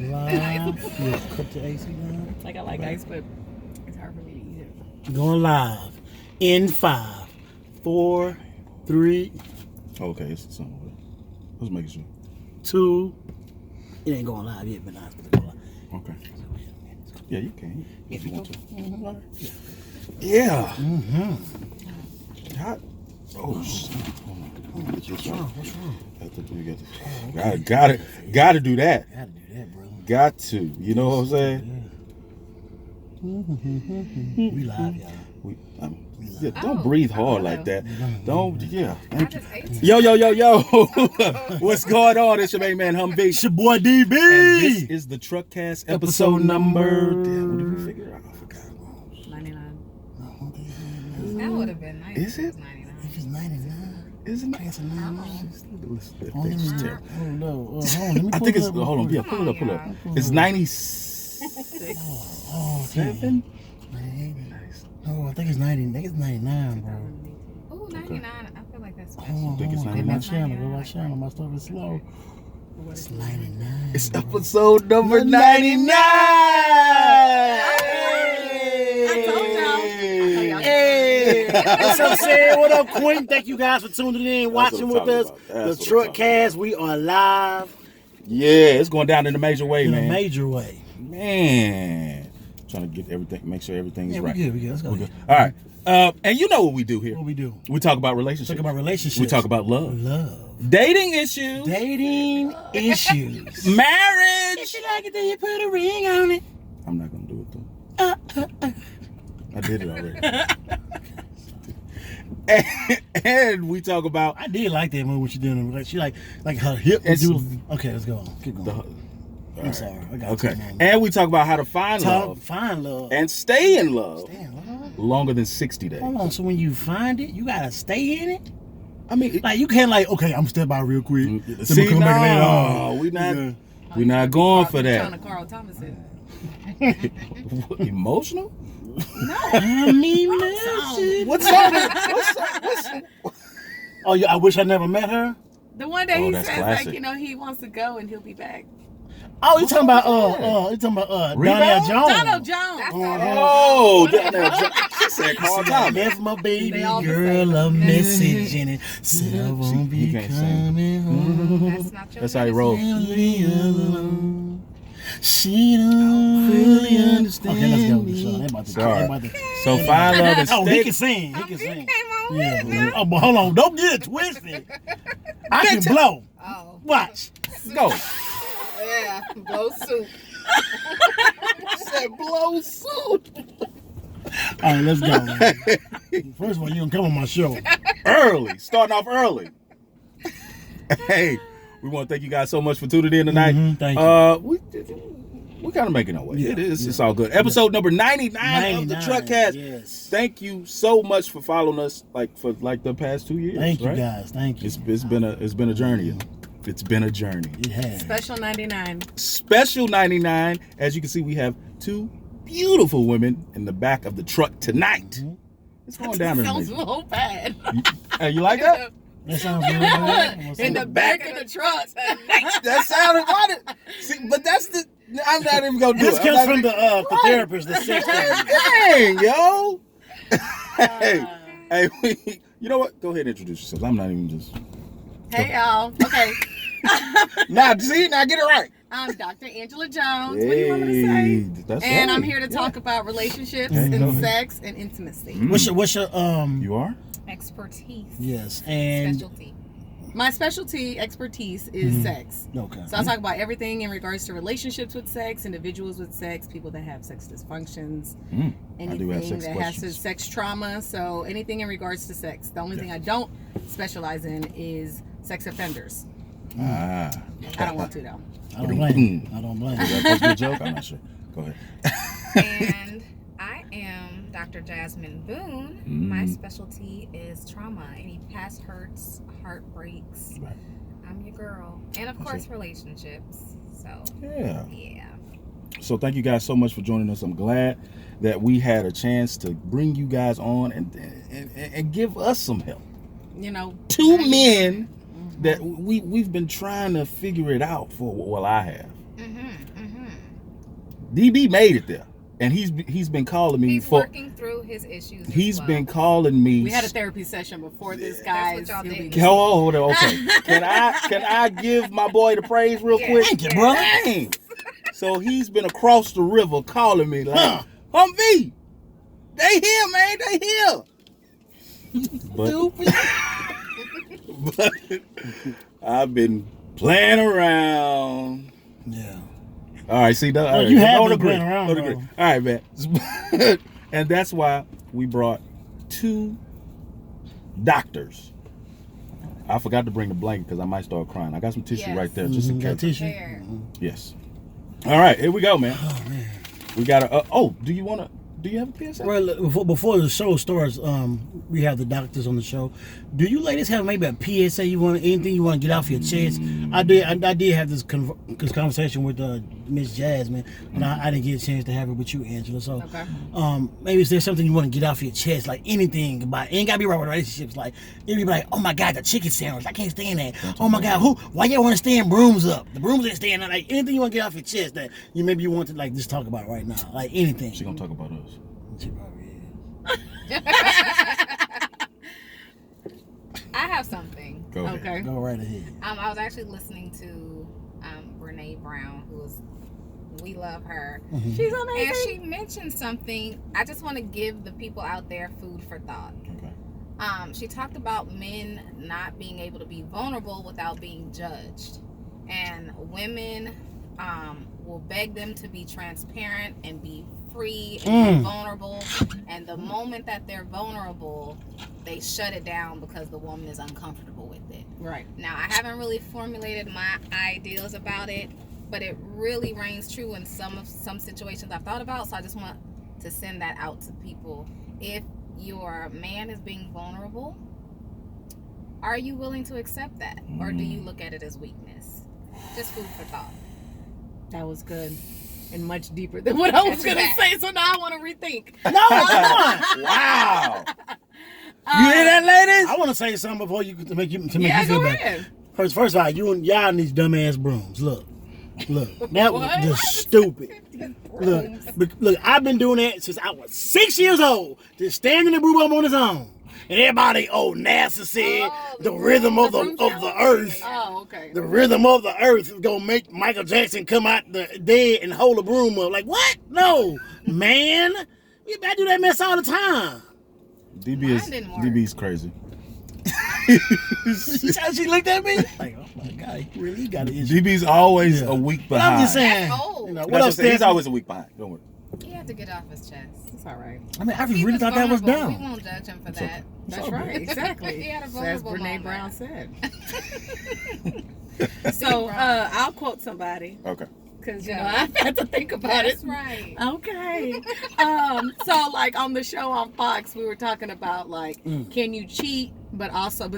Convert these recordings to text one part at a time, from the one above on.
Live. You cut your AC down. Like I like ice, but it's hard for me to eat it. Going live. In 5, 4, 3, Okay, it's something. Let's make sure. 2. It ain't going live yet, but now it's going to go live. Okay. Yeah, you can. If you want to. Yeah. Hot. Oh, shit. Hold on. What's wrong? What's wrong? Gotta do that. Gotta do that, bro. Got to. You know what I'm saying? We live, y'all. Yeah, don't breathe hard like that. Don't. Yeah. I just ate it. Yo. What's going on? It's your main man Humvee. It's your boy DB. And this is the Truckcast episode number. Damn, what did we figure out? I forgot. 99. That would have been nice. Is it? If was 99. If it's 99. Isn't it? It's a 99. Oh, no. Let me I think it's. Hold on. Yeah, pull it up. It's 96. 7. No, I think it's 90. I think it's 99, bro. Oh, 99. I feel like that's special. Hold on. Think it's Go 99? my channel. My stuff is slow. It's 99. It's episode number 99. Hey, what's up, Sam? What up, Queen? Thank you guys for tuning in, watching with us. The Truckcast, we are live. Yeah, it's going down in a major way, man. In a major way. Man. Trying to get everything, make sure everything's right. We good. Let's go. All right. And you know what we do here. What we do? We talk about relationships. We talk about love. Dating issues. Dating issues. Marriage. If you like it, then you put a ring on it. I'm not going to do it, though. I did it already. and we talk about... I did like that movie when she did it. She like her hip. Okay, let's go on. Keep going. I'm sorry. I got okay. And we talk about how to find love. And stay in love. Longer than 60 days. Hold on. So when you find it, you got to stay in it? I mean... Like, you can't okay, I'm step out real quick. See, no. We're not going for that. Trying to Carl Thomas in. Emotional? No. I'm emotional. What's up? Oh, yeah, I wish I never met her? The one that he says, classic. like, he wants to go and he'll be back. Oh, you talking about Donnell Jones. Donald Jones. Oh, Donnell Jones. She said Carl Thomas. Left my baby girl a message and it said I won't be coming home. That's how he rolls. She don't really understand. Okay, let's go. So find love and stay. Oh, he can sing. Yeah. Oh, but hold on. Don't get it twisted. I can blow. Oh. Watch. Go. Yeah, blow soup. Said blow soup. All right, let's go. Man. First of all, you gonna come on my show early, starting off early. Hey, we want to thank you guys so much for tuning in tonight. Thank you. We're kind of making our way. Yeah, it's all good. Episode number 99 of the Truckcast. Yes. Thank you so much for following us, for the past 2 years. Thank you guys. Thank you. It's been a journey. It's been a journey. It has. Special 99. Special 99. As you can see, we have 2 beautiful women in the back of the truck tonight. It's going down. Sounds so bad. Hey, you like that? That sounds good. Right? In the back of the truck. That sounded right. See, but that's the. I'm not even gonna do this it. This comes from the therapist, the sex therapist. Dang, yo. Hey, you know what? Go ahead and introduce yourself. I'm not even just. Hey, y'all. Okay. Now get it right. I'm Dr. Angela Jones. What do you want me to say? That's and right. I'm here to talk about relationships and sex and intimacy. What's your You are? Expertise. Yes. And specialty. My expertise is sex. Okay. So I'll talk about everything in regards to relationships with sex, individuals with sex, people that have sex dysfunctions, anything that has sex trauma. So anything in regards to sex. The only thing I don't specialize in is sex offenders. I don't want to though. I don't blame. Is that supposed to be a joke? I'm not sure. Go ahead. And I am Dr. Jasmine Boone. My specialty is trauma. Any past hurts, heartbreaks. Right. I'm your girl. And of course, relationships. So, yeah. So thank you guys so much for joining us. I'm glad that we had a chance to bring you guys on and give us some help. 2 men that we've been trying to figure it out for. Well, I have. DB made it there. And he's been calling me He's working through his issues. He's been calling me. We had a therapy session before this, guys. Hold on, okay. Can I give my boy the praise real quick? Thank you, brother. Dang. So he's been across the river calling me like, Humvee, they here, man, they here. But I've been playing around. Yeah. All right, see, right, you have been playing around. Don't agree. All right, man. And that's why we brought 2 doctors. I forgot to bring the blanket because I might start crying. I got some tissue right there, just in case. Tissue. Yes. All right, here we go, man. Oh man. We got a. Do you have a PSA? Well, before the show starts, we have the doctors on the show. Do you ladies have maybe a PSA anything you want to get off your chest? I did have this conversation with Miss Jasmine, but I didn't get a chance to have it with you, Angela. So, maybe is there something you want to get off your chest, like anything about? It ain't gotta be about relationships. Like everybody, oh my God, the chicken sandwich, I can't stand that. Oh my God, why y'all want to stand brooms up? The brooms ain't standing up. Like anything you want to get off your chest that you want to like just talk about right now, like anything. She gonna talk about us. She probably is. I have something. Go ahead. Go right ahead. I was actually listening to Brene Brown, we love her. Mm-hmm. She's amazing. And she mentioned something. I just want to give the people out there food for thought. Okay. She talked about men not being able to be vulnerable without being judged, and women will beg them to be transparent and be free and be vulnerable, and the moment that they're vulnerable, they shut it down because the woman is uncomfortable with it. Right. Now, I haven't really formulated my ideas about it, but it really reigns true in some situations I've thought about, so I just want to send that out to people. If your man is being vulnerable, are you willing to accept that, or do you look at it as weakness? Just food for thought. That was good and much deeper than what I was going to say, so now I want to rethink. No, come on. Wow. You hear that, ladies? I want to say something before you to make you feel go better. ahead. First of all, y'all need dumbass brooms. Look, that was just stupid. Look, I've been doing that since I was 6 years old. Just standing the broom up on his own. And everybody, NASA said the rhythm of the earth. Oh, okay. The rhythm of the earth is gonna make Michael Jackson come out the dead and hold a broom up. Like what? No, man. I do that mess all the time. DB's crazy. She looked at me like, oh my God, he really got an issue. DB's always a week behind. I'm just saying. What else? He's always a week behind. Don't worry. He had to get off his chest. It's all right. I mean, I really thought that was dumb. We won't judge him for that. Okay. That's right. Exactly. He had a As vulnerable Brene moment. Brown said. So I'll quote somebody. Okay. Because I've had to think about That's it. right. Okay. So like on the show on Fox, we were talking about like, can you cheat, but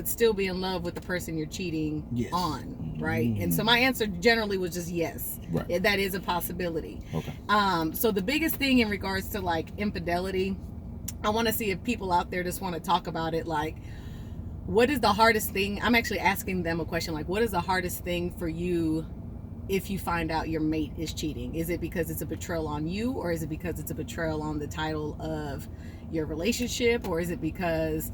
still be in love with the person you're cheating on, right? And so my answer generally was just yes. Right. That is a possibility. Okay. So the biggest thing in regards to like infidelity, I want to see if people out there just want to talk about it. Like, what is the hardest thing? I'm actually asking them a question like, what is the hardest thing for you if you find out your mate is cheating? Is it because it's a betrayal on you, or is it because it's a betrayal on the title of your relationship, or is it because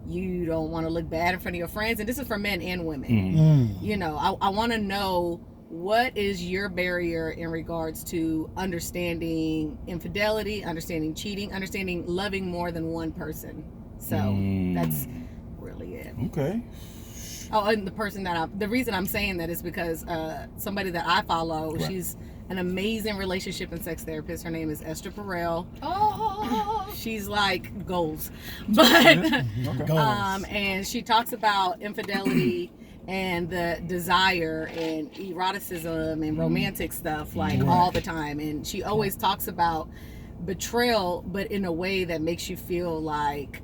you don't want to look bad in front of your friends? And this is for men and women. You know, I want to know, what is your barrier in regards to understanding infidelity, understanding cheating, understanding loving more than one person? So that's really it. Okay. Oh, and the reason I'm saying that is because somebody that I follow, she's an amazing relationship and sex therapist. Her name is Esther Perel. Oh. She's like goals. But and she talks about infidelity and the desire and eroticism and romantic stuff like all the time. And she always talks about betrayal, but in a way that makes you feel like,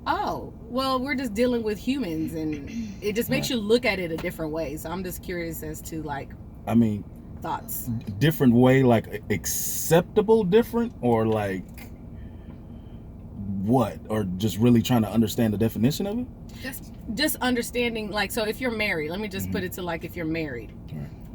oh, well, we're just dealing with humans, and it just makes you look at it a different way. So I'm just curious as to like, thoughts. Different way, like acceptable different, or like what? Or just really trying to understand the definition of it? Just understanding, like, so if you're married, let me just put it to like, if you're married,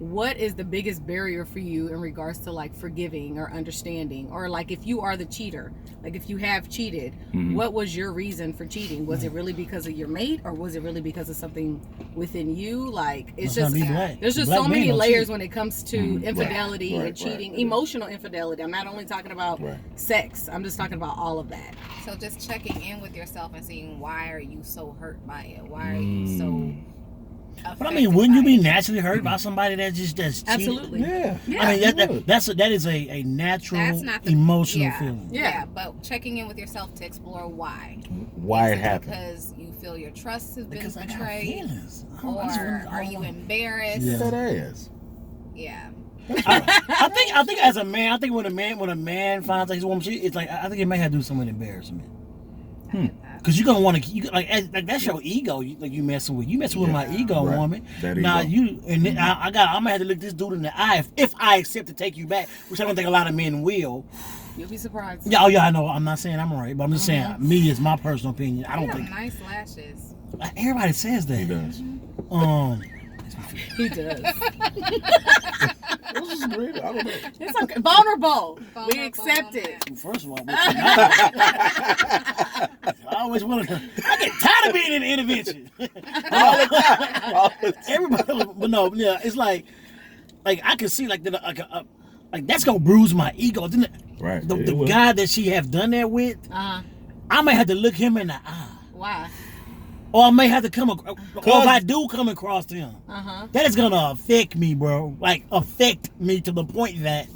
what is the biggest barrier for you in regards to like forgiving or understanding, or like if you are the cheater, like if you have cheated, what was your reason for cheating? Was it really because of your mate, or was it really because of something within you? Like it's just there's just so many layers when it comes to infidelity and cheating, emotional infidelity. I'm not only talking about sex, I'm just talking about all of that. So just checking in with yourself and seeing, why are you so hurt by it? Why are you so but I mean, wouldn't you be naturally hurt by somebody that's cheating? Absolutely. Yeah. I mean, that is a natural emotional feeling. Yeah, but checking in with yourself to explore why. Why it happened? Because you feel your trust has been Because I got betrayed, feelings. or are you embarrassed? Yeah. That ass. Yeah. I think as a man, I think when a man finds out his woman cheating, it's like I think it may have to do something with embarrassment. Because you're gonna want to, like that's your ego. You messing with my ego, woman. Now I'm gonna have to look this dude in the eye if I accept to take you back, which I don't think a lot of men will. You'll be surprised. Yeah, I know. I'm not saying I'm right, but I'm just saying me is my personal opinion. I don't think nice lashes. Everybody says that. He does. He does. This is great. I don't know. It's okay. Vulnerable. We accept it. First of all, I always want to. I get tired of being in the intervention. Everybody, but no, yeah, it's like I can see like that's gonna bruise my ego. Right. The guy that she have done that with, I may have to look him in the eye. Why? Or I may have to or if I do come across him, that is gonna affect me, bro. Like affect me to the point that,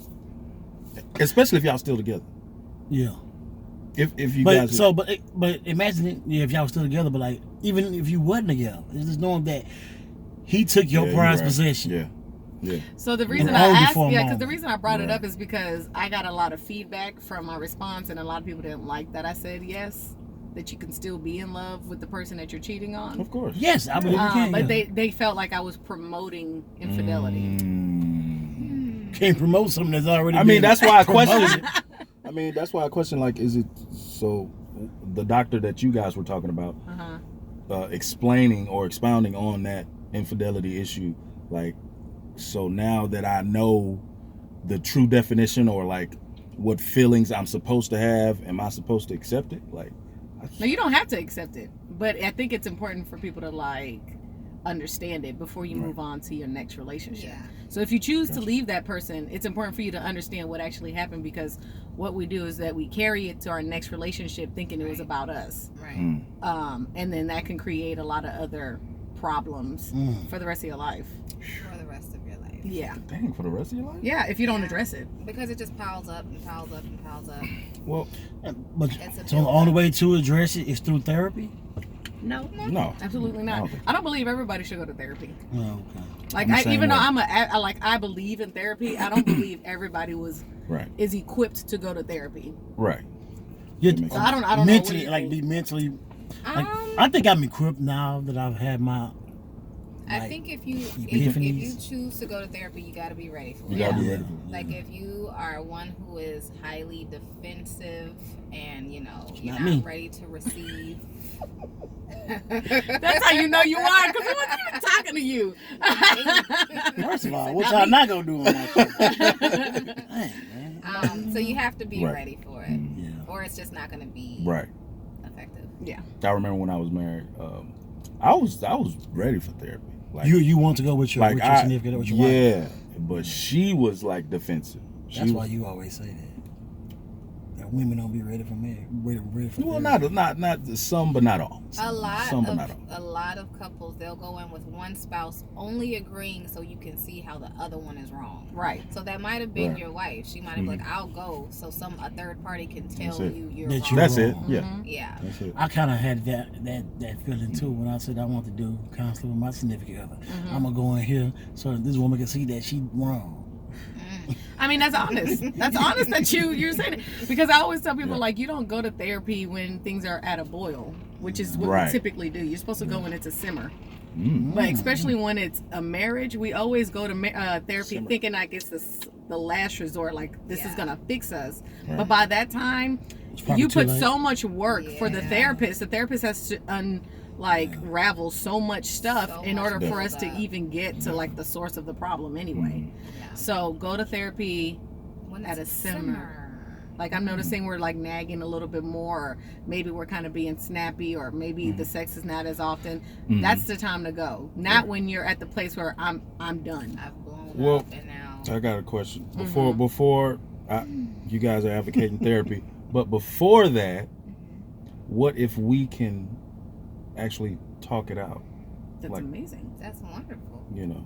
especially if y'all still together. Yeah. If you guys. But imagine if y'all were still together, but like even if you wasn't together, it's just knowing that he took your prized possession. Yeah. Yeah. So the reason I asked, because the reason I brought it up is because I got a lot of feedback from my response, and a lot of people didn't like that I said yes. That you can still be in love with the person that you're cheating on. Of course. Yes, I believe you can. But they felt like I was promoting infidelity. Can't promote something that's already. I mean, that's why I question. That's why I question. Like, is it so? The doctor that you guys were talking about, explaining or expounding on that infidelity issue, like, so now that I know the true definition or like what feelings I'm supposed to have, am I supposed to accept it? Like. No, you don't have to accept it, but I think it's important for people to like understand it before you move on to your next relationship. Yeah. So if you choose to leave that person, it's important for you to understand what actually happened, because what we do is that we carry it to our next relationship thinking it was about us. Right. And then that can create a lot of other problems for the rest of your life. For the rest of your life. Yeah. Dang, for the rest of your life? Yeah, if you don't address it. Because it just piles up and piles up and piles up. Well, but so the only way to address it is through therapy? No, absolutely not. I don't believe everybody should go to therapy. Oh, okay. Like even though I believe in therapy, I don't believe everybody is equipped to go to therapy. Right. So I don't mentally, know. Be mentally. I think I'm equipped now that I've had my. I think if you choose to go to therapy, you got to be ready for it. You got to be ready for it. Like if you are one who is highly defensive and you're not ready to receive. That's how you know you are, because we wasn't even talking to you. First of all, what y'all not gonna do on my show? So you have to be ready for it, or it's just not gonna be effective. Yeah. I remember when I was married, I was ready for therapy. Like, you want to go with your significant or with your wife? Yeah, but she was like defensive. That's why you always say that. That women don't be ready for marriage. Ready for well, not some, but not all. A lot of couples, they'll go in with one spouse only agreeing so you can see how the other one is wrong. Right. So that might have been your wife. She might have been like, "I'll go," so a third party can tell you're wrong. That's it. Yeah. Mm-hmm. Yeah. That's it. I kind of had that feeling too when I said I want to do counseling with my significant other. I'm gonna go in here so this woman can see that she's wrong. I mean, that's honest. That's honest that you're saying it. Because I always tell people, like, you don't go to therapy when things are at a boil, which is what we typically do. You're supposed to go when it's a simmer. But especially when it's a marriage, we always go to therapy thinking like it's the last resort, like this is gonna fix us. Right. But by that time, you put so much work for the therapist. The therapist has to ravel so much stuff in order for us to even get to like the source of the problem anyway. So go to therapy at a simmer. Like I'm noticing we're like nagging a little bit more, or maybe we're kind of being snappy, or maybe the sex is not as often. That's the time to go. Not when you're at the place where I'm done. I've blown up and now. I got a question. Before you guys are advocating therapy, but before that, what if we can actually talk it out? That's amazing. That's wonderful. You know,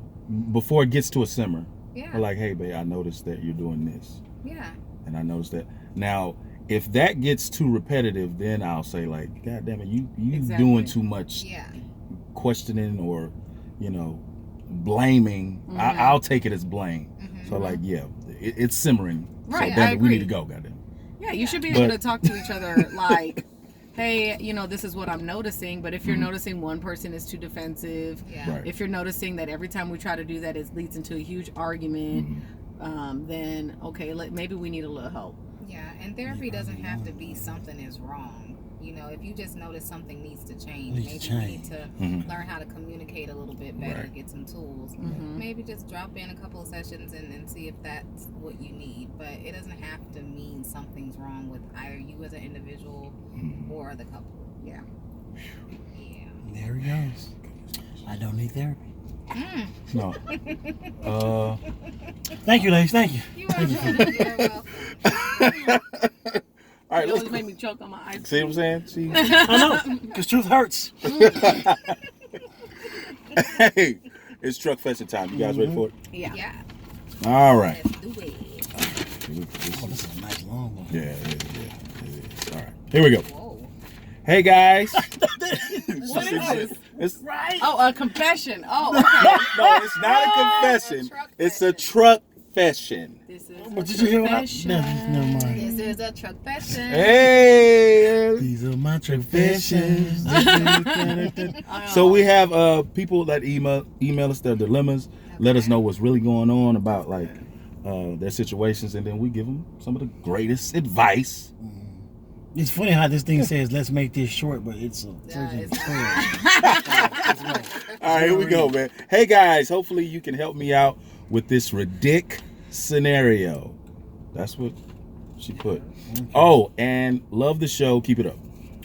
before it gets to a simmer. Yeah. We're like, hey, babe, I noticed that you're doing this. Yeah. And I noticed that. Now, if that gets too repetitive, then I'll say like, God damn it, you doing too much questioning or, blaming. I'll take it as blame. So like, it's simmering. Right, so damn it, we need to go, goddamn. Yeah, you should be able to talk to each other like, hey, this is what I'm noticing. But if you're noticing one person is too defensive, if you're noticing that every time we try to do that, it leads into a huge argument, then okay, maybe we need a little help. Yeah, and therapy doesn't have to be something is wrong. If you just notice something needs to change, maybe you need to learn how to communicate a little bit better, get some tools. Maybe just drop in a couple of sessions and see if that's what you need. But it doesn't have to mean something's wrong with either you as an individual or the couple. Yeah. There he goes. I don't need therapy. No. Thank you, ladies. Thank you. You are welcome. All right, you always make me choke on my ice cream. See what I'm saying? See? I know, because truth hurts. Hey, it's truck fishing time. You guys ready for it? Yeah. All right. Let's do it. Oh, this is a nice long one. Yeah, it is. All right. Here we go. Whoa. Hey, guys. What is this? It's, right. Oh, a confession. Oh, okay. No, it's not a confession. It's a truck fashion. This is What did you hear about? Never mind. This is a truck fashion. Hey. These are my truck fashions. So we have people that email us their dilemmas, let us know what's really going on about their situations, and then we give them some of the greatest advice. It's funny how this thing says, let's make this short, but it's a freaking All right, here we go, man. Hey, guys, hopefully you can help me out with this ridiculous scenario. That's what she put. Okay. Oh, and love the show. Keep it up.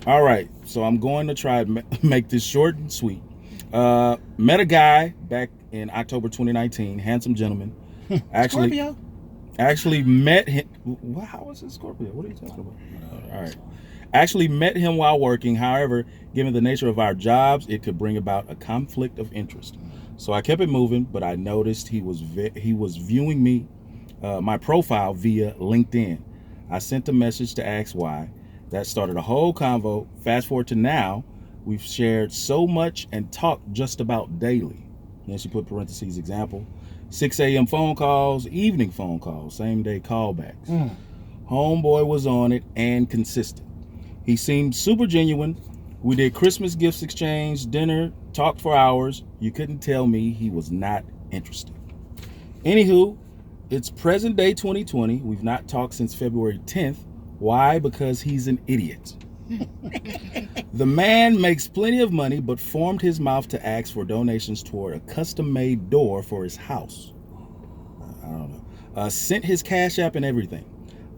All right, so I'm going to try to make this short and sweet. Met a guy back in October 2019, handsome gentleman. Actually met him. How was it Scorpio? What are you talking about? All right. Actually met him while working. However, given the nature of our jobs, it could bring about a conflict of interest. So I kept it moving, but I noticed he was viewing me, my profile via LinkedIn. I sent a message to ask why. That started a whole convo. Fast forward to now, we've shared so much and talked just about daily. Then she put parentheses example. 6 a.m. phone calls, evening phone calls, same day callbacks. Homeboy was on it and consistent. He seemed super genuine. We did Christmas gifts exchange, dinner, talked for hours. You couldn't tell me he was not interested. Anywho, it's present day 2020. We've not talked since February 10th. Why? Because he's an idiot. The man makes plenty of money, but formed his mouth to ask for donations toward a custom-made door for his house. I don't know. Sent his Cash App and everything.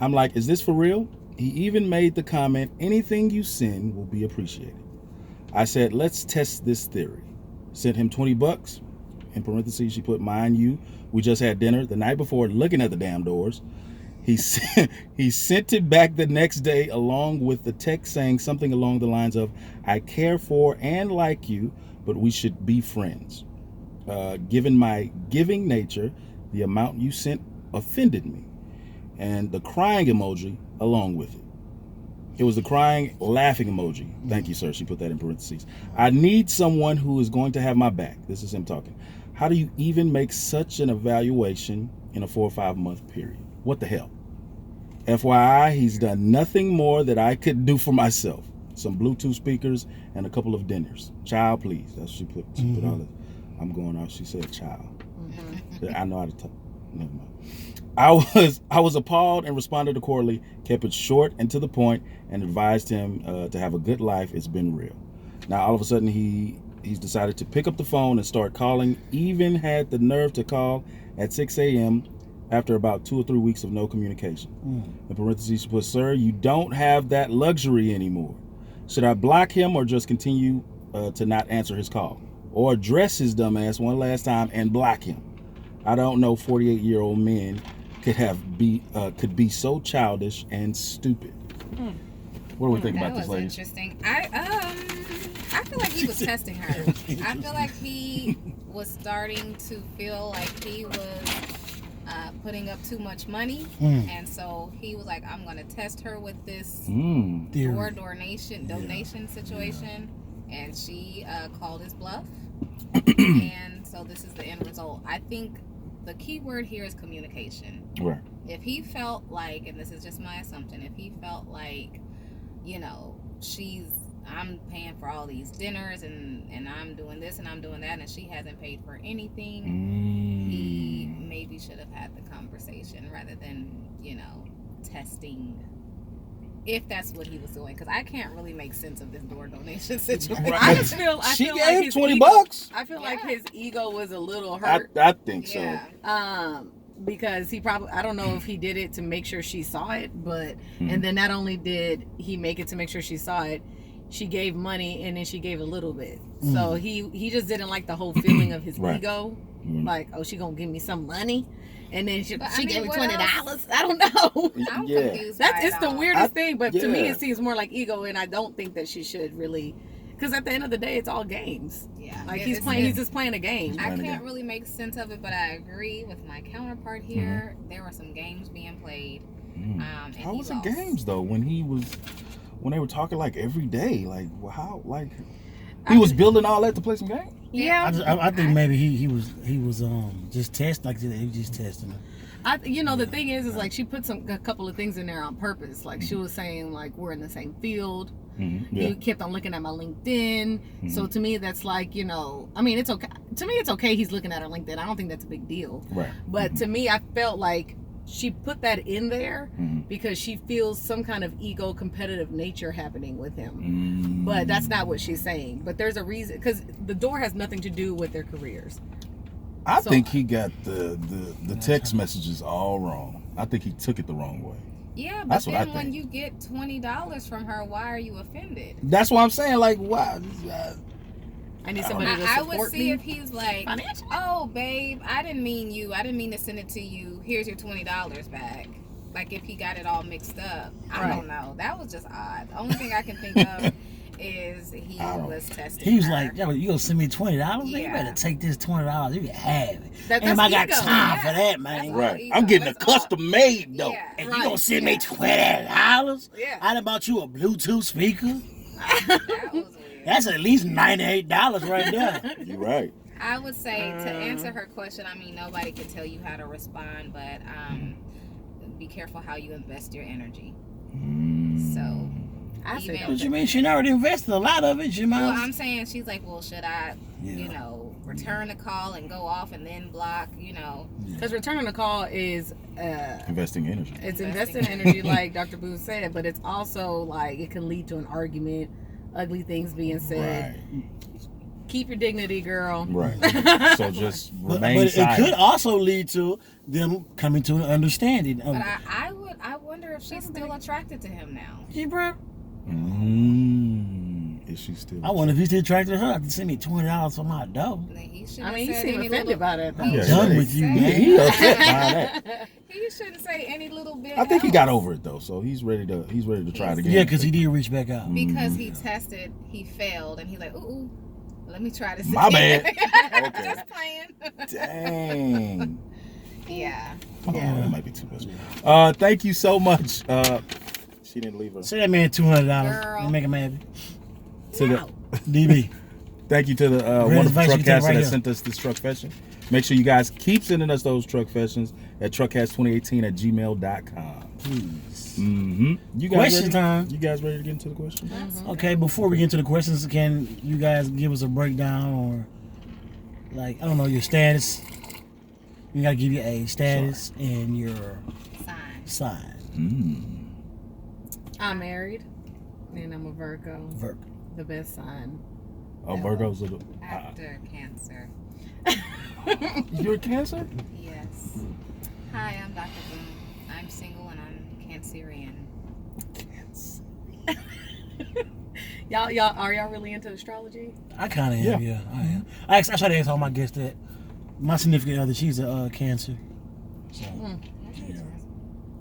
I'm like, is this for real? He even made the comment, anything you send will be appreciated. I said, let's test this theory. Sent him $20. In parentheses, she put, mind you, we just had dinner the night before looking at the damn doors. He sent it back the next day along with the text saying something along the lines of, I care for and like you, but we should be friends. Given my giving nature, the amount you sent offended me. And the crying emoji along with it. It was the crying, laughing emoji. Thank you, sir. She put that in parentheses. I need someone who is going to have my back. This is him talking. How do you even make such an evaluation in a 4 or 5 month period? What the hell? FYI, he's done nothing more that I could do for myself. some Bluetooth speakers, and a couple of dinners. Child, please. That's what she put. She put all this. I'm going out. She said child. I know how to talk. Never mind. I was appalled and responded accordingly, kept it short and to the point, and advised him to have a good life. It's been real. Now, all of a sudden, he's decided to pick up the phone and start calling, even had the nerve to call at 6 a.m. after about 2 or 3 weeks of no communication. In parentheses, she put, sir, you don't have that luxury anymore. Should I block him or just continue to not answer his call? Or address his dumb ass one last time and block him? I don't know 48-year-old men could be so childish and stupid. What do we think about this, ladies? That was interesting. I feel like he was testing her. I feel like he was starting to feel like he was putting up too much money, and so he was like, I'm going to test her with this donation situation, and she called his bluff, and so this is the end result. I think the key word here is communication. Right. If he felt like, and this is just my assumption, if he felt like, I'm paying for all these dinners and I'm doing this and I'm doing that and she hasn't paid for anything, he maybe should have had the conversation rather than, testing if that's what he was doing, because I can't really make sense of this door donation situation. Right. I feel she like gave his $20. I feel like his ego was a little hurt. I think so. Yeah. Because he probably, I don't know if he did it to make sure she saw it, but and then not only did he make it to make sure she saw it, she gave money and then she gave a little bit. So he just didn't like the whole feeling of his ego. Like, oh, she gonna give me some money, and then she gave me $20. I don't know. I'm confused. It's the weirdest thing, but to me yeah. it seems more like ego, and I don't think that she should really, because at the end of the day it's all games. Yeah, like he's just playing a game. I can't really make sense of it, but I agree with my counterpart here. There were some games being played. And how was the games though when they were talking like every day? Like how he was building all that to play some games? Yeah, I think maybe he was just testing, like he was just testing her. The thing is like she put a couple of things in there on purpose. Like she was saying like we're in the same field. He kept on looking at my LinkedIn. So to me that's like, I mean, it's okay. To me it's okay he's looking at her LinkedIn. I don't think that's a big deal. Right. But to me I felt like she put that in there because she feels some kind of ego competitive nature happening with him. But that's not what she's saying. But there's a reason, because the door has nothing to do with their careers. I think he got the text messages all wrong. I think he took it the wrong way. Yeah, but then when you get $20 from her, why are you offended? That's what I'm saying. Like, why? I need somebody to I support would see me. if he's like, oh, babe, I didn't mean to send it to you. Here's your $20 back. Like, if he got it all mixed up. I don't know. That was just odd. The only thing I can think of is he was testing He was her. like, yo, you gonna send me $20? Yeah. You better take this $20. You can have it. That's I got ego. time for that, man. Right. ego. I'm getting That's a custom made though. Yeah. And you gonna send me $20? Yeah. I done bought you a Bluetooth speaker. That was weird. That's at least $98 right there. You're right. I would say to answer her question, I mean, nobody can tell you how to respond, but be careful how you invest your energy. So, I see. What you mean? She already invested a lot of it. She might. well, I'm saying she's like, well, should I, return the call and go off and then block, Because returning the call is Investing energy. it's investing energy, like Dr. Booth said, but it's also like it can lead to an argument, ugly things being said. Right. Keep your dignity, girl. Right. So just But remain it silent. could also lead to them coming to an understanding. But I wonder if she's still attracted to him now. Is she still? I wonder if he's still attracted to her to send me $20 for my dough. He shouldn't I mean, you said seem any offended little, by that, though. Yeah, Done right. with you, He man. upset by that. He shouldn't say any little bit. I think he else. got over it though, so he's ready to try it again. Yeah, because he did reach back out. Because he tested, he failed, and he's like, ooh, let me try this My again. bad. Okay. Just playing. Dang. Yeah. Oh, that might be too much. Thank you so much. She didn't leave her. Say that man $200. Girl. You make him happy. To the, DB. thank you to the Great wonderful advice you truck can take caster right that here. sent us this truck fashion. Make sure you guys keep sending us those truck fashions. at truckcast2018@gmail.com. Please. You guys Question ready? time. You guys ready to get into the questions? Okay, before we get into the questions, can you guys give us a breakdown or, like, I don't know, your status? You gotta give your age, status, and your sign. I'm married, and I'm a Virgo. Virgo. The best sign. Oh, Virgo's a After Cancer. You're a Cancer? Yes. Hi, I'm Dr. Boone. I'm single and I'm Cancerian. Y'all, are y'all really into astrology? I kind of am, yeah. I am. I try to ask all my guests that. My significant other, she's a Cancer. So, I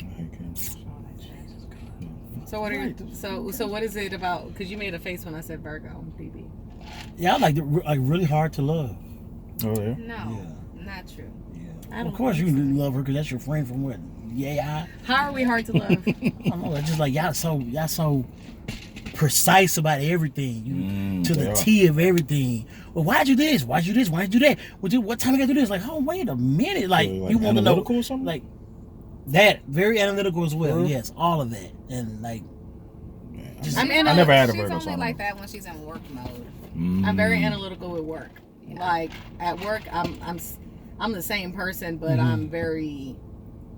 hate Cancer. So what are so what is it about? Because you made a face when I said Virgo, BB. yeah, I like really hard to love. Oh, yeah? No, not true. Yeah. Of course you can love her because that's your friend from what? Yeah. How are we hard to love? I don't know. It's just like y'all so precise about everything. To the T of everything. Well, why'd you do this? Why'd you do this? Why'd you do that? What time you gotta do this? Like, oh, wait a minute. Like you want to know or something? like that. Very analytical as well. Yes, all of that. And like I never had a She's Virgo. only like that when she's in work mode. I'm very analytical with work. Yeah. Like at work, I'm the same person, but I'm very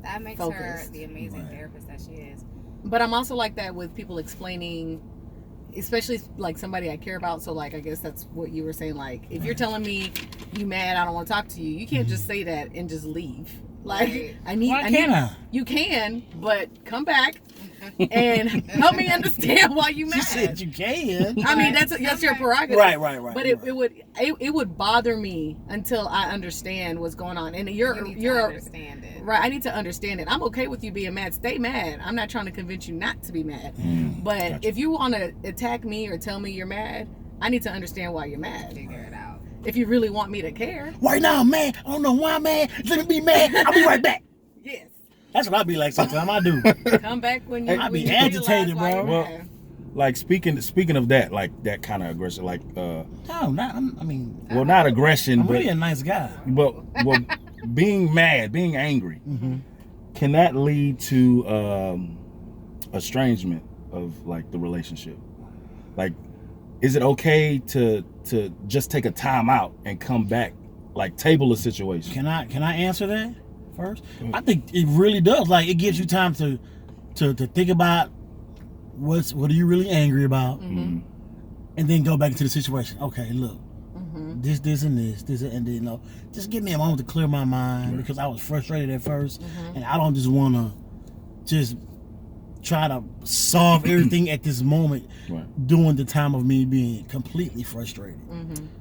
that makes focused. her the amazing therapist that she is. But I'm also like that with people explaining, especially like somebody I care about. So like I guess that's what you were saying. Like if you're telling me you mad, I don't want to talk to you. You can't just say that and just leave. Like Why can't I? You can, but come back and help me understand why you mad. She said you can. I mean that's your prerogative. Right. But it would bother me until I understand what's going on. And you're understand it. Right. I need to understand it. I'm okay with you being mad. Stay mad. I'm not trying to convince you not to be mad. But if you want to attack me or tell me you're mad, I need to understand why you're mad. Figure it out. If you really want me to care. Right now I'm mad. I don't know why I'm mad. Let me be mad. I'll be right back. Yes. That's what I be like sometimes. I do. Come back when you. I be when you agitated, realize why bro. you're Well, mad. like speaking of that, like that kind of aggression, like No, not aggression, I'm but really a nice guy. well, being mad, being angry, can that lead to estrangement of like the relationship? Like, is it okay to just take a time out and come back, like table a situation? Can I answer that first? I think it really does. Like it gives you time to think about what are you really angry about, and then go back into the situation. Okay, look, this and this, and then just give me a moment to clear my mind because I was frustrated at first, and I don't just want to just try to solve everything at this moment during the time of me being completely frustrated.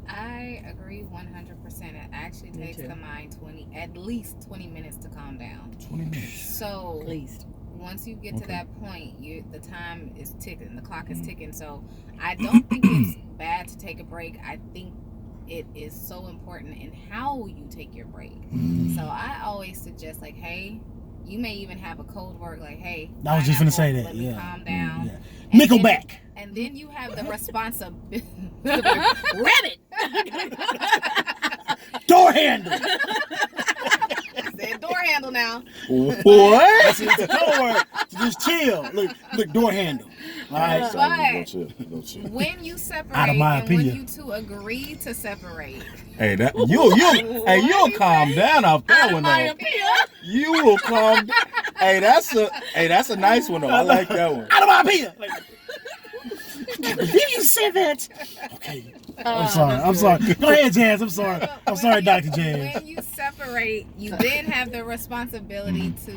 I agree 100%. It actually takes the mind at least 20 minutes to calm down. 20 minutes. So At least. once you get to that point, the time is ticking, the clock is ticking. So I don't think it's bad to take a break. I think it is so important in how you take your break. So I always suggest like, hey, you may even have a code word like, hey, I was just gonna say that. let me calm down. Nickelback. And then you have the responsibility. Rabbit. Door handle. Said door handle now. What? That's it. It's a code word. Just chill. Look, door handle. All right. But when you separate Out of my and when opinion. you two agree to separate, Hey, that you'll calm down off that one though. You will calm. Hey, that's a nice one though. I like that one. Out of my opinion. Like, I can't believe you said that. Okay. I'm sorry. Go ahead, Jazz. I'm sorry, Dr. Jazz. when you separate, you then have the responsibility to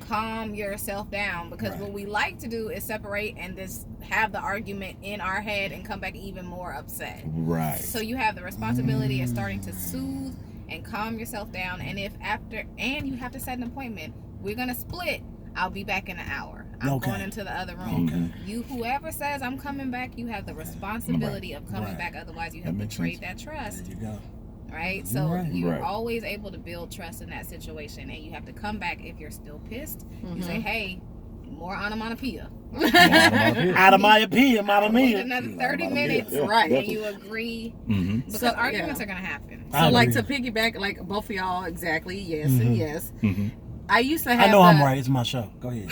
calm yourself down, because what we like to do is separate and just have the argument in our head and come back even more upset. Right. So you have the responsibility of starting to soothe and calm yourself down, and you have to set an appointment. We're gonna split. I'll be back in an hour. I'm going into the other room. Whoever says I'm coming back, you have the responsibility of coming back. Otherwise, you have betrayed that trust. There you go. Right? So you're always able to build trust in that situation, and you have to come back if you're still pissed. You say, hey, more onomatopoeia. Out of my opinion, Mamma Mia. Another 30 minutes, right? And you agree, because arguments are gonna happen. So, like, to piggyback, like both of y'all, exactly, yes and yes. I used to have. I know I'm right. It's my show. Go ahead.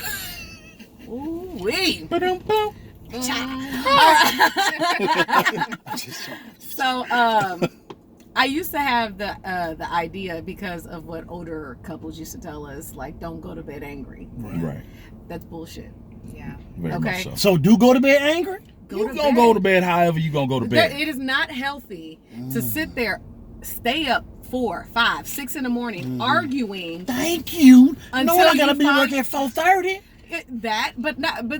Ooh wee. So, I used to have the idea, because of what older couples used to tell us, like, don't go to bed angry. Right. That's bullshit. Yeah. Very much so. So do go to bed angry? You gonna go to bed however you gonna go to bed. It is not healthy to sit there, stay up 4, 5, 6 in the morning arguing. Thank you. Until I gotta be working at 4:30. But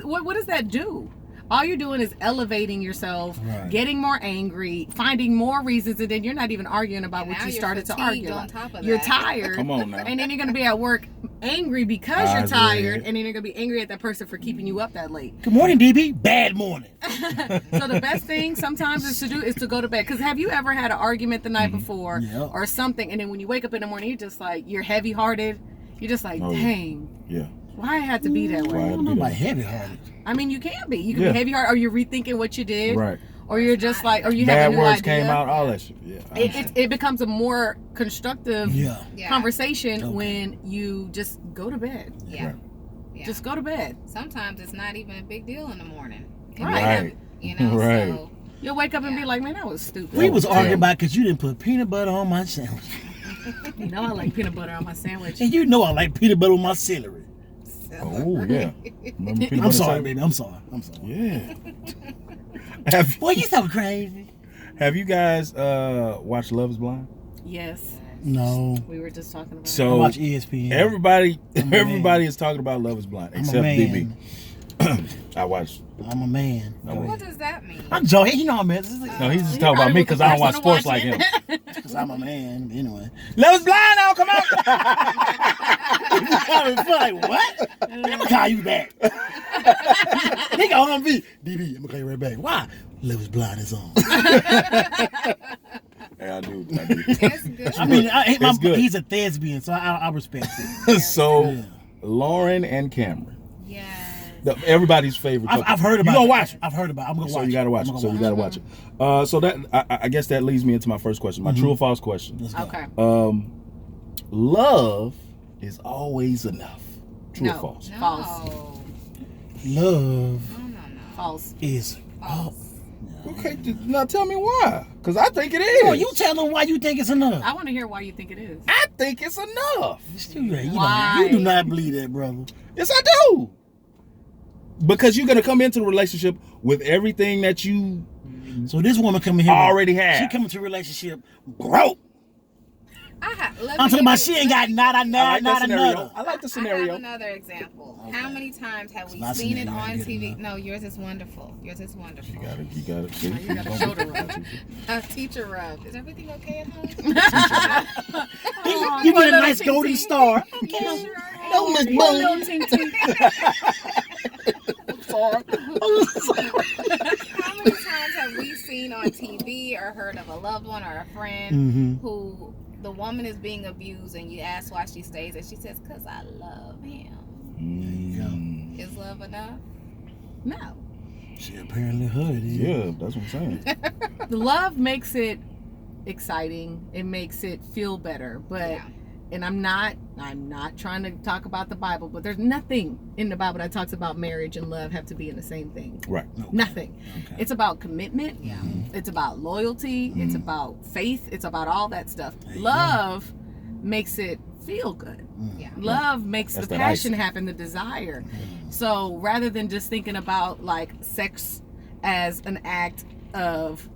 what does that do? All you're doing is elevating yourself, getting more angry, finding more reasons, and then you're not even arguing about what you started to argue about. You're tired. Come on now. And then you're going to be at work angry because you're tired, and then you're going to be angry at that person for keeping you up that late. Good morning, DB. Bad morning. So the best thing sometimes is to go to bed. Because have you ever had an argument the night before or something, and then when you wake up in the morning, you're heavy-hearted. You're just like, dang. Yeah. Why I had to be that way? I don't know about heavy-hearted. I mean, you can be. You can be heavy-hearted, or you're rethinking what you did. Right. Or you're just like, or you bad have a new words idea. came out, all that shit. Yeah. It becomes a more constructive conversation when you just go to bed. Yeah. Right. Yeah. Just go to bed. Sometimes it's not even a big deal in the morning. Right. You know, right. So you'll wake up and be like, man, that was stupid. We was arguing about because you didn't put peanut butter on my sandwich. You know I like peanut butter on my sandwich. And you know I like peanut butter on my celery. Oh, yeah. I'm sorry, baby. I'm sorry. Yeah. Boy, you so crazy. Have you guys watched Love is Blind? Yes. No. We were just talking about I watch ESPN. Everybody is talking about Love is Blind, except DB. I watched. I'm a man. What does that mean? I'm joking. You know I'm a man. No, he's just talking about me because I don't watch sports like him. Because I'm a man. Anyway. Love is Blind now, come on. I was like, what? I'm going to call you back. Nigga, I'm going to be. DB, I'm going to call you right back. Why? Love is Blind is on. Yeah, I do. That's good. I mean, he's a thespian, so I respect it. So, Lauren and Cameron. Yes. Everybody's favorite couple. I've heard about it. You gonna watch it? I've heard about it. I'm going to watch it. So you got to watch it. So you got to watch it. So that I guess that leads me into my first question, my true or false question. Okay. Love is always enough. True or false? No. False. Love No. is false. Okay, now tell me why. Because I think it is. Oh, you tell them why you think it's enough. I want to hear why you think it is. I think it's enough. Why? You do not believe that, brother. Yes, I do. Because you're gonna come into a relationship with everything that you So this woman coming here already have. She coming to a relationship broke. I'm talking about she ain't got not another. I like the I scenario. have another example. Okay. How many times have we not seen it scenario, on I get TV? enough. No, yours is wonderful. Yours is wonderful. You got it. See? You got a shoulder rub. A teacher rub. Is everything okay at home? You get a nice golden star. No, Miss Boone. Sorry. How many times have we seen on TV or heard of a loved one or a friend who the woman is being abused and you ask why she stays and she says, because I love him. Is love enough? No. She apparently heard it. Yeah, that's what I'm saying. The love makes it exciting. It makes it feel better. But and I'm not trying to talk about the Bible, but there's nothing in the Bible that talks about marriage and love have to be in the same thing. Right. Okay. Nothing. Okay. It's about commitment. Yeah. It's about loyalty. It's about faith. It's about all that stuff. Love makes it feel good. Yeah. Love makes That's the that passion icing. happen, the desire. So rather than just thinking about like sex as an act of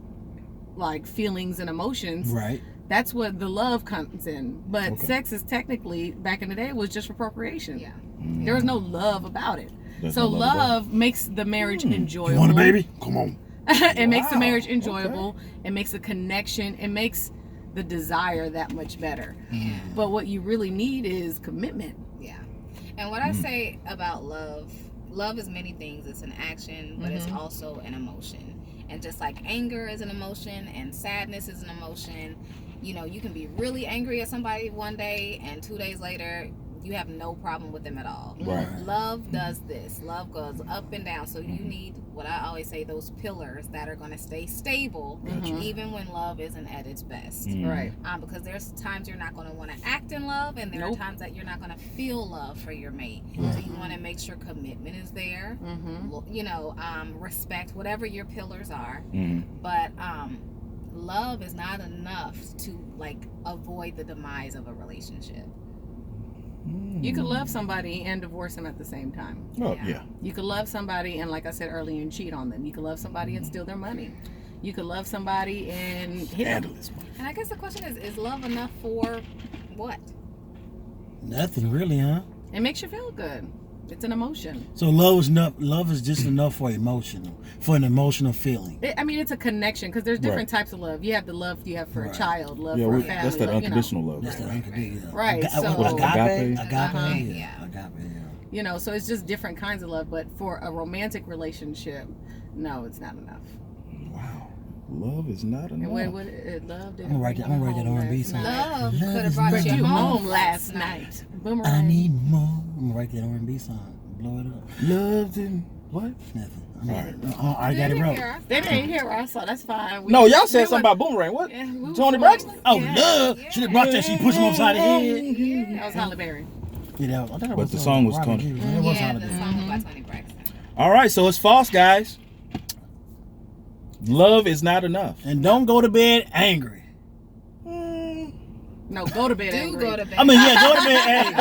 like feelings and emotions, Right. that's what the love comes in. But Okay. sex is technically, back in the day, was just for procreation. Yeah. There was no love about it. There's So no love about love makes the marriage enjoyable. You want a baby? Come on. It makes the Wow. marriage enjoyable. It makes the connection. It makes the desire that much better. But what you really need is commitment. Yeah. And what I say about love is many things. It's an action, but it's also an emotion. And just like anger is an emotion and sadness is an emotion, you know, you can be really angry at somebody one day and 2 days later you have no problem with them at all. Right. Love does this. Love goes up and down. So you need, what I always say, those pillars that are going to stay stable, even when love isn't at its best. Right. Because there's times you're not going to want to act in love, and there are times that you're not going to feel love for your mate. So you want to make sure commitment is there. You know, respect, whatever your pillars are. But love is not enough to like avoid the demise of a relationship. You could love somebody and divorce them at the same time. Oh, yeah. You could love somebody and, like I said earlier, and cheat on them. You could love somebody and steal their money. You could love somebody and hit them. And I guess the question is love enough for what? Nothing really, huh? It makes you feel good. It's an emotion. So love is enough. Love is just enough for an emotional feeling. I mean, it's a connection because there's different types of love. You have the love you have for a child, love for a family. That's that unconditional love. That's that unconditional. Right. Agape. You know, so it's just different kinds of love. But for a romantic relationship, no, it's not enough. Wow. Love is not enough. Love didn't I'm gonna write that R&B song. Love could have brought you home last night. Boomerang. I need more. I'm gonna write that R&B song. Blow it up. Love didn't what? Nothing. I got it wrong. They didn't hear us, so that's fine. No, y'all said something about Boomerang. What? Yeah, Tony Braxton? Oh, love. Should have brought that. She pushed him upside the head. That was Halle Berry. Yeah, but the song was Tony. Yeah, the song was by Tony Braxton. All right, so it's false, guys. Love is not enough. And don't go to bed angry. No, go to bed angry. Go to bed. I mean, yeah, go to bed angry.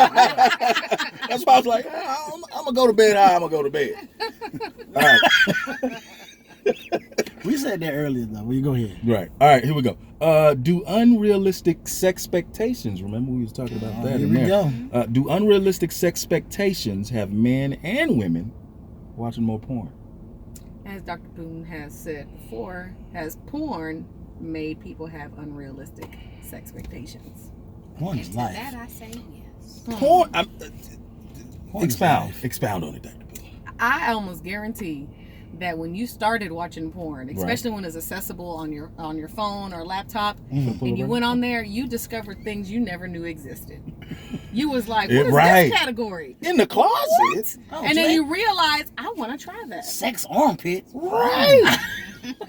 That's why I was like, I'm going to go to bed high. I'm going to go to bed. All right. We said that earlier, though. Well, you go ahead. Right. All right, here we go. Do unrealistic sex expectations, remember we was talking about that? Here we go. Do unrealistic sex expectations have men and women watching more porn? As Dr. Boone has said before, has porn made people have unrealistic sex expectations? Porn And is to life. that I say yes. Porn. Porn is life. Expound on it, Dr. Boone. I almost guarantee that when you started watching porn, especially when it's accessible on your phone or laptop, and you went on there, you discovered things you never knew existed. You was like, what is this category? In the closet. Oh, And then you realize, I want to try that. Sex armpits. Right.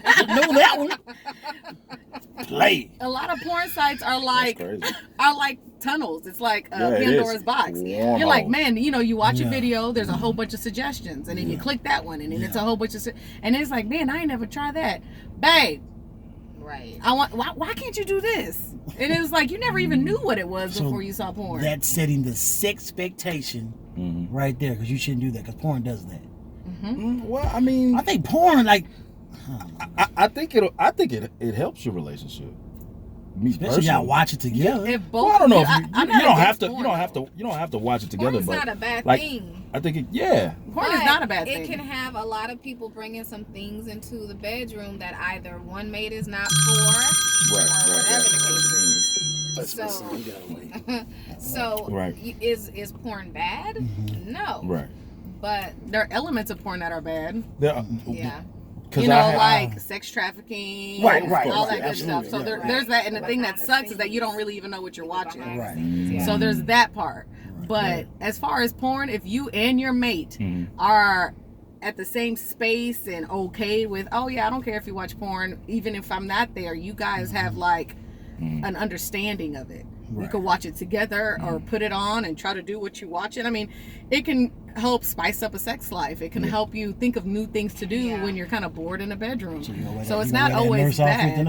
I know that one. Play. A lot of porn sites are like tunnels. It's like Yeah, Pandora's box. Wow. You're like, man, you know, you watch a video, there's a whole bunch of suggestions, and then you click that one, and then it's a whole bunch of, and it's like, man, I ain't never tried that, babe. Right. I want. Why can't you do this? And it was like you never even knew what it was before you saw porn. That's setting the sex expectation right there, because you shouldn't do that, because porn does that. Well, I mean, I think porn, like, I think it helps your relationship. Me especially personally. y'all watch it together. If both, Well, I don't know if I'm you not don't have against to. porn, You don't have to watch it together. Porn's but not a bad like, thing. I think Porn is not a bad thing. It can have a lot of people bringing some things into the bedroom that either one mate is not for, or whatever the case is. So is porn bad? No. Right. But there are elements of porn that are bad. yeah. You know, like sex trafficking, all that good stuff. So there's that, and the thing that sucks is that you don't really even know what you're watching. Right. So there's that part. But as far as porn, if you and your mate are at the same space and okay with, oh yeah, I don't care if you watch porn, even if I'm not there, you guys have like an understanding of it. You could watch it together or put it on and try to do what you watch it. I mean, it can help spice up a sex life. It can help you think of new things to do when you're kind of bored in a bedroom. So it's not always bad.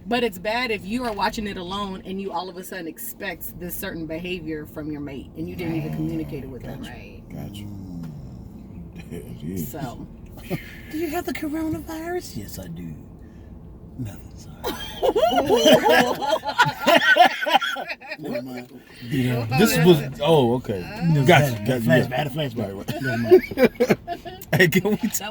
But it's bad if you are watching it alone and you all of a sudden expect this certain behavior from your mate and you didn't even communicate it with them. Right. Gotcha. So, Do you have the coronavirus? Yes, I do. Nothing, sorry. Never mind. This was okay. Gotcha. Flashback. Right. Hey, can we tell